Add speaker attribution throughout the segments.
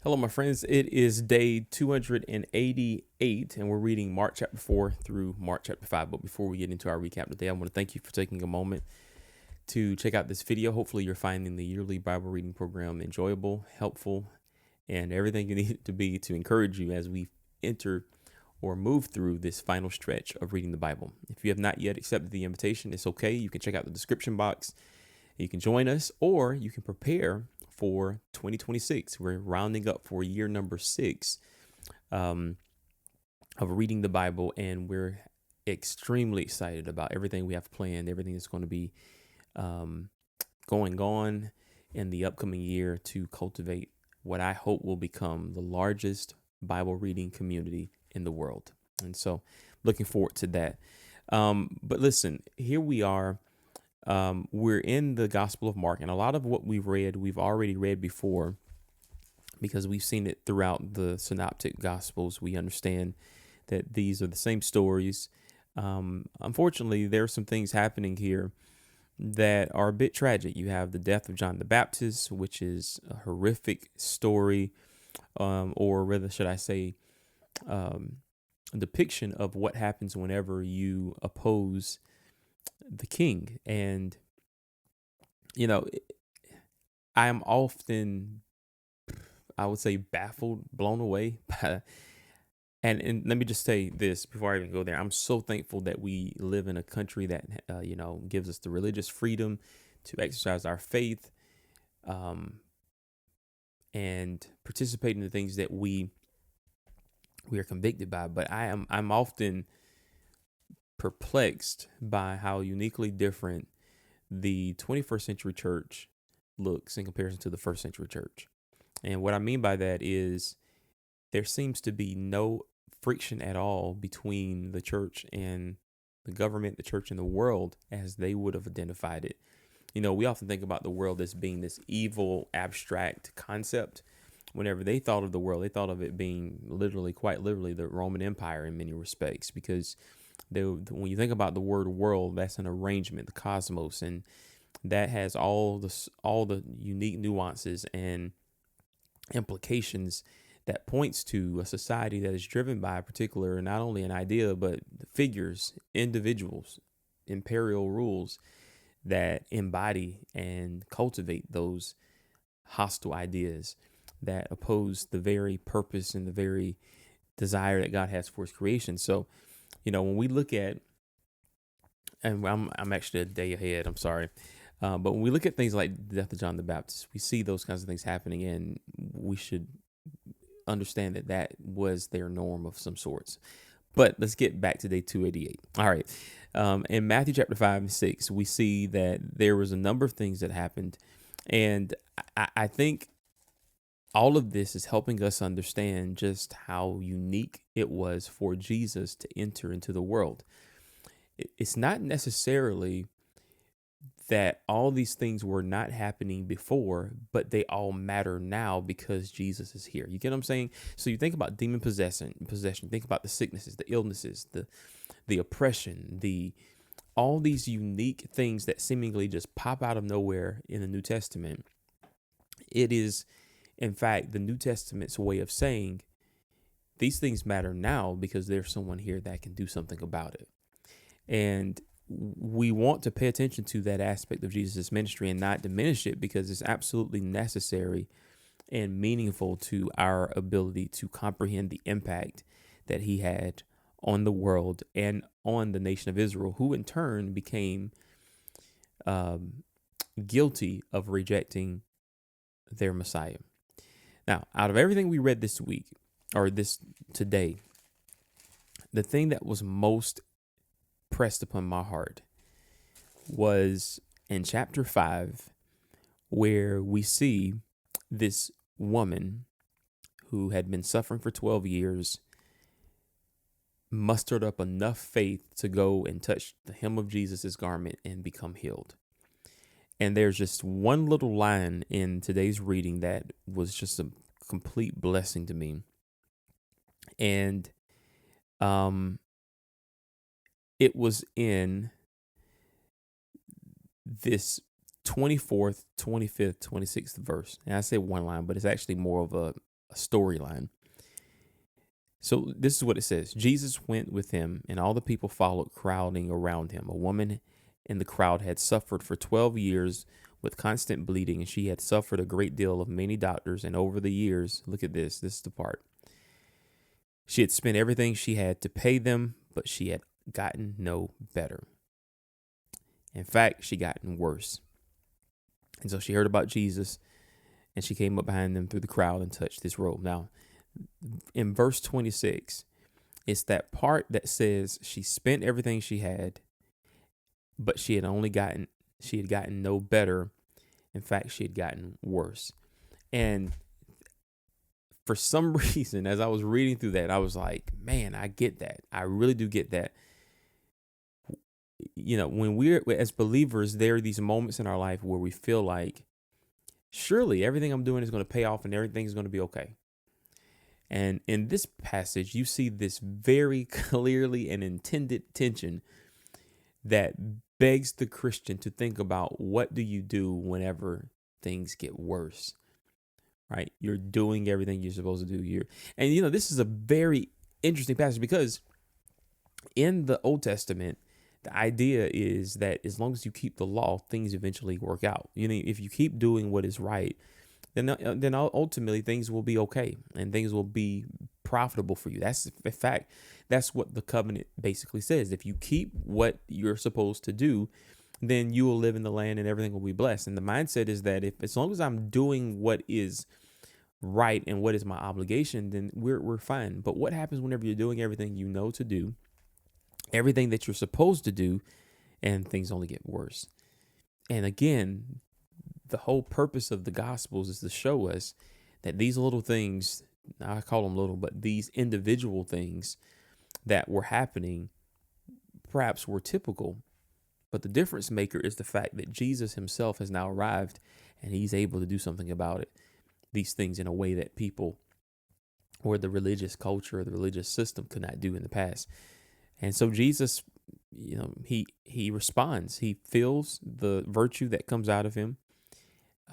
Speaker 1: Hello, my friends. It is day 288, and we're reading Mark chapter 4 through Mark chapter 5. But before we get into our recap today, I want to thank you for taking a moment to check out this video. Hopefully, you're finding the yearly Bible reading program enjoyable, helpful, and everything you need it to be to encourage you as we enter or move through this final stretch of reading the Bible. If you have not yet accepted the invitation, it's okay. You can check out the description box. You can join us, or you can prepare for 2026. We're rounding up for year number 6 of reading the Bible, and we're extremely excited about everything we have planned, everything that's going to be going on in the upcoming year to cultivate what I hope will become the largest Bible reading community in the world. And so looking forward to that. But listen, here we are. We're in the Gospel of Mark, and a lot of what we've already read before because we've seen it throughout the synoptic Gospels. We understand that these are the same stories. Unfortunately, there are some things happening here that are a bit tragic. You have the death of John the Baptist, which is a horrific story, or rather, should I say, a depiction of what happens whenever you oppose the king. And I am often, I would say, baffled, blown away by, and let me just say this before I even go there. I'm so thankful that we live in a country that gives us the religious freedom to exercise our faith and participate in the things that we are convicted by. But I'm often perplexed by how uniquely different the 21st century church looks in comparison to the first century church. And what I mean by that is there seems to be no friction at all between the church and the government, the church and the world as they would have identified it. We often think about the world as being this evil, abstract concept. Whenever they thought of the world, they thought of it being quite literally, the Roman Empire in many respects, because when you think about the word world, that's an arrangement, the cosmos, and that has all the unique nuances and implications that points to a society that is driven by a particular, not only an idea, but figures, individuals, imperial rules that embody and cultivate those hostile ideas that oppose the very purpose and the very desire that God has for his creation. So, when we look at, and I'm actually a day ahead, I'm sorry. But when we look at things like the death of John the Baptist, we see those kinds of things happening, and we should understand that was their norm of some sorts. But let's get back to day 288. All right. In Matthew chapter 5 and 6, we see that there was a number of things that happened. And I think all of this is helping us understand just how unique it was for Jesus to enter into the world. It's not necessarily that all these things were not happening before, but they all matter now because Jesus is here. You get what I'm saying? So you think about demon possession, think about the sicknesses, the illnesses, the oppression, all these unique things that seemingly just pop out of nowhere in the New Testament. It is, in fact, the New Testament's way of saying these things matter now because there's someone here that can do something about it. And we want to pay attention to that aspect of Jesus' ministry and not diminish it, because it's absolutely necessary and meaningful to our ability to comprehend the impact that he had on the world and on the nation of Israel, who in turn became guilty of rejecting their Messiah. Now, out of everything we read this week, or today, the thing that was most pressed upon my heart was in chapter 5, where we see this woman who had been suffering for 12 years mustered up enough faith to go and touch the hem of Jesus's garment and become healed. And there's just one little line in today's reading that was just a complete blessing to me. And it was in this 24th, 25th, 26th verse. And I say one line, but it's actually more of a storyline. So this is what it says. Jesus went with him, and all the people followed, crowding around him. A woman in the crowd had suffered for 12 years with constant bleeding, and she had suffered a great deal of many doctors. And over the years, look at this. This is the part. She had spent everything she had to pay them, but she had gotten no better. In fact, she gotten worse. And so she heard about Jesus, and she came up behind them through the crowd and touched his robe. Now, in verse 26, it's that part that says she spent everything she had, but she had gotten no better. In fact, she had gotten worse. And for some reason, as I was reading through that, I was like, man, I get that. I really do get that. You know, when we're as believers, there are these moments in our life where we feel like, surely everything I'm doing is going to pay off and everything is going to be okay. And in this passage, you see this very clearly and intended tension that begs the Christian to think about, what do you do whenever things get worse, right? You're doing everything you're supposed to do. And this is a very interesting passage, because in the Old Testament, the idea is that as long as you keep the law, things eventually work out. If you keep doing what is right, then ultimately things will be okay and things will be profitable for you. That's, in fact, that's what the covenant basically says. If you keep what you're supposed to do, then you will live in the land and everything will be blessed. And the mindset is that as long as I'm doing what is right and what is my obligation, then we're fine. But what happens whenever you're doing everything you know to do, everything that you're supposed to do, and things only get worse? And again, the whole purpose of the Gospels is to show us that these little things, I call them little, but these individual things that were happening perhaps were typical. But the difference maker is the fact that Jesus himself has now arrived and he's able to do something about it. These things in a way that people or the religious culture or the religious system could not do in the past. And so Jesus, he responds. He feels the virtue that comes out of him.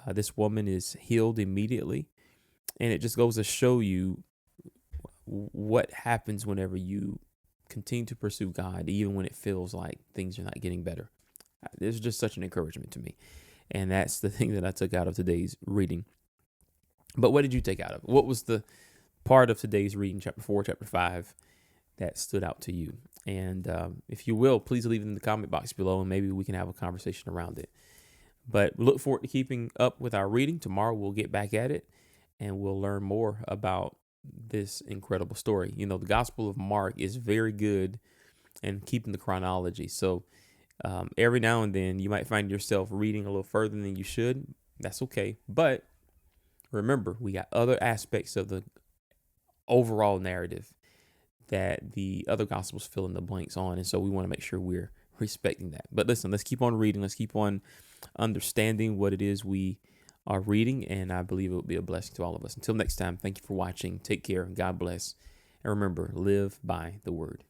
Speaker 1: This woman is healed immediately. And it just goes to show you what happens whenever you continue to pursue God, even when it feels like things are not getting better. This is just such an encouragement to me. And that's the thing that I took out of today's reading. But what did you take out of it? What was the part of today's reading, chapter 4, chapter 5, that stood out to you? And if you will, please leave it in the comment box below, and maybe we can have a conversation around it. But look forward to keeping up with our reading. Tomorrow we'll get back at it, and we'll learn more about this incredible story. The Gospel of Mark is very good in keeping the chronology. So every now and then you might find yourself reading a little further than you should. That's okay. But remember, we got other aspects of the overall narrative that the other Gospels fill in the blanks on. And so we want to make sure we're respecting that. But listen, let's keep on reading. Let's keep on understanding what it is we are reading. And I believe it will be a blessing to all of us. Until next time, thank you for watching. Take care. God bless. And remember, live by the word.